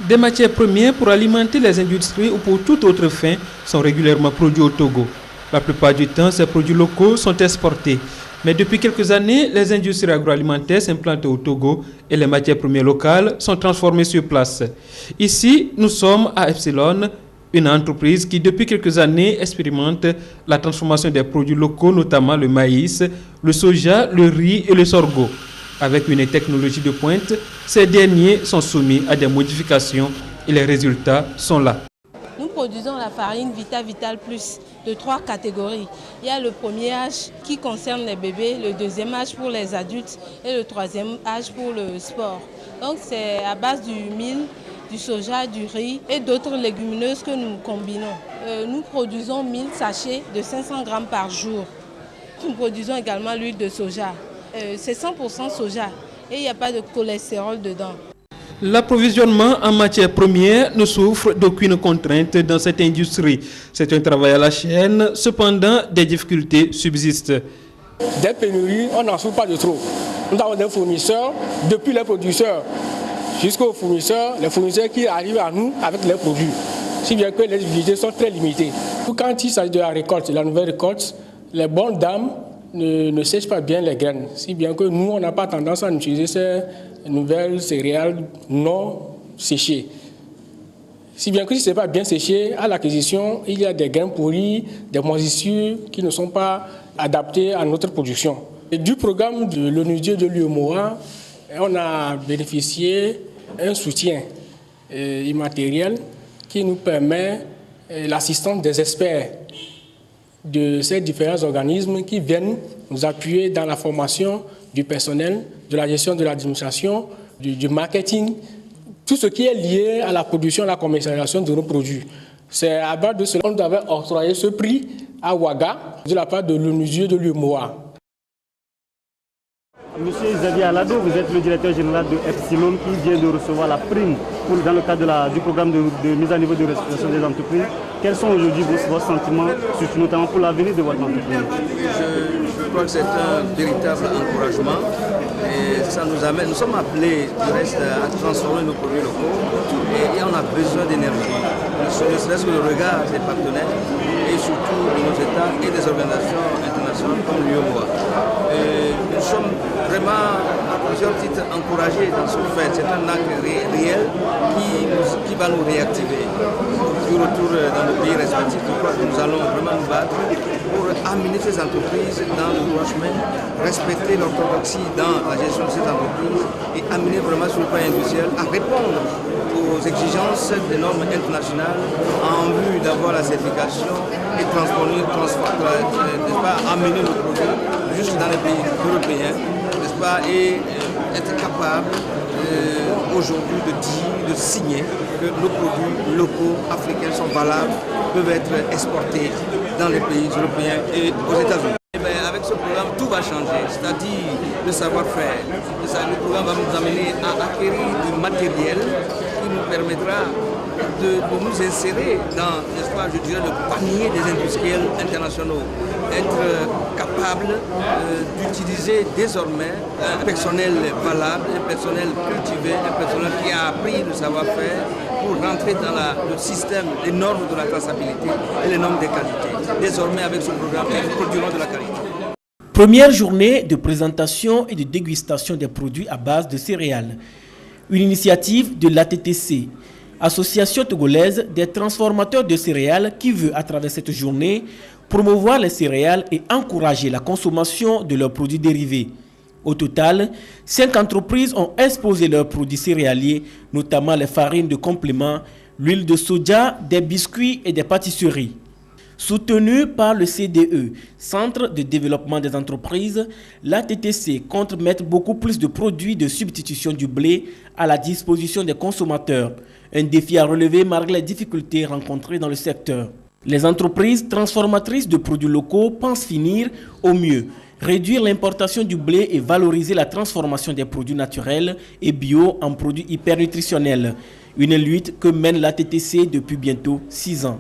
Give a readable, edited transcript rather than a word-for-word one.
Des matières premières pour alimenter les industries ou pour toute autre fin sont régulièrement produits au Togo. La plupart du temps, ces produits locaux sont exportés. Mais depuis quelques années, les industries agroalimentaires s'implantent au Togo et les matières premières locales sont transformées sur place. Ici, nous sommes à Epsilon, une entreprise qui depuis quelques années expérimente la transformation des produits locaux, notamment le maïs, le soja, le riz et le sorgho. Avec une technologie de pointe, ces derniers sont soumis à des modifications et les résultats sont là. Nous produisons la farine Vita Vital Plus de 3 catégories. Il y a le premier âge qui concerne les bébés, le deuxième âge pour les adultes et le troisième âge pour le sport. Donc c'est à base du mil, du soja, du riz et d'autres légumineuses que nous combinons. Nous produisons 1000 sachets de 500 grammes par jour. Nous produisons également l'huile de soja. C'est 100% soja et il n'y a pas de cholestérol dedans. L'approvisionnement en matières premières ne souffre d'aucune contrainte dans cette industrie. C'est un travail à la chaîne, cependant des difficultés subsistent. Des pénuries, on n'en souffre pas de trop. Nous avons des fournisseurs, depuis les producteurs jusqu'aux fournisseurs, les fournisseurs qui arrivent à nous avec les produits. Si bien que les difficultés sont très limitées. Quand il s'agit de la récolte, la nouvelle récolte, les bonnes dames ne sèchent pas bien les graines. Si bien que nous, on n'a pas tendance à utiliser ces nouvelles céréales non séchées. Si bien que si ce n'est pas bien séché, à l'acquisition, il y a des graines pourries, des moisissures qui ne sont pas adaptées à notre production. Et du programme de l'ONUDIE de l'UEMOA, on a bénéficié d'un soutien immatériel qui nous permet l'assistance des experts de ces différents organismes qui viennent nous appuyer dans la formation du personnel, de la gestion de l'administration, du marketing, tout ce qui est lié à la production et à la commercialisation de nos produits. C'est à base de cela qu'on avait octroyé ce prix à Ouaga de la part de l'ONUDIE de l'UEMOA. Monsieur Xavier Alado, vous êtes le directeur général de Epsilon qui vient de recevoir la prime dans le cadre du programme de mise à niveau de restructuration des entreprises. Quels sont aujourd'hui vos sentiments, notamment pour l'avenir de votre entreprise? Je crois que c'est un véritable encouragement et ça nous amène, nous sommes appelés du reste à transformer nos produits locaux et on a besoin d'énergie, ne serait-ce que le regard des partenaires et surtout de nos États et des organisations internationales comme l'UEMOA. Nous sommes vraiment à plusieurs titres encouragés dans ce fait. C'est un acte réel qui va nous réactiver. Du retour dans nos pays respectifs, je crois que nous allons vraiment nous battre pour amener ces entreprises dans le droit chemin, respecter l'orthodoxie dans la gestion de ces entreprises et amener vraiment sur le plan industriel à répondre aux exigences des normes internationales en vue d'avoir la certification et amener nos produits jusque dans les pays européens, n'est-ce pas, et être capable aujourd'hui de signer que nos produits locaux africains sont valables, peuvent être exportés dans les pays européens et aux États-Unis. Avec ce programme, tout va changer, c'est-à-dire le savoir-faire. Le programme va nous amener à acquérir du matériel qui nous permettra de nous insérer dans, n'est-ce pas, je dirais, le panier des industriels internationaux. Être capable d'utiliser désormais un personnel valable, un personnel cultivé, un personnel qui a appris le savoir-faire pour rentrer dans le système, les normes de la traçabilité et les normes de qualité. Désormais, avec ce programme, nous produirons de la qualité. Première journée de présentation et de dégustation des produits à base de céréales. Une initiative de l'ATTC, Association togolaise des transformateurs de céréales, qui veut, à travers cette journée, promouvoir les céréales et encourager la consommation de leurs produits dérivés. Au total, 5 entreprises ont exposé leurs produits céréaliers, notamment les farines de complément, l'huile de soja, des biscuits et des pâtisseries. Soutenu par le CDE, Centre de développement des entreprises, l'ATTC compte mettre beaucoup plus de produits de substitution du blé à la disposition des consommateurs. Un défi à relever malgré les difficultés rencontrées dans le secteur. Les entreprises transformatrices de produits locaux pensent finir au mieux, réduire l'importation du blé et valoriser la transformation des produits naturels et bio en produits hypernutritionnels. Une lutte que mène l'ATTC depuis bientôt 6 ans.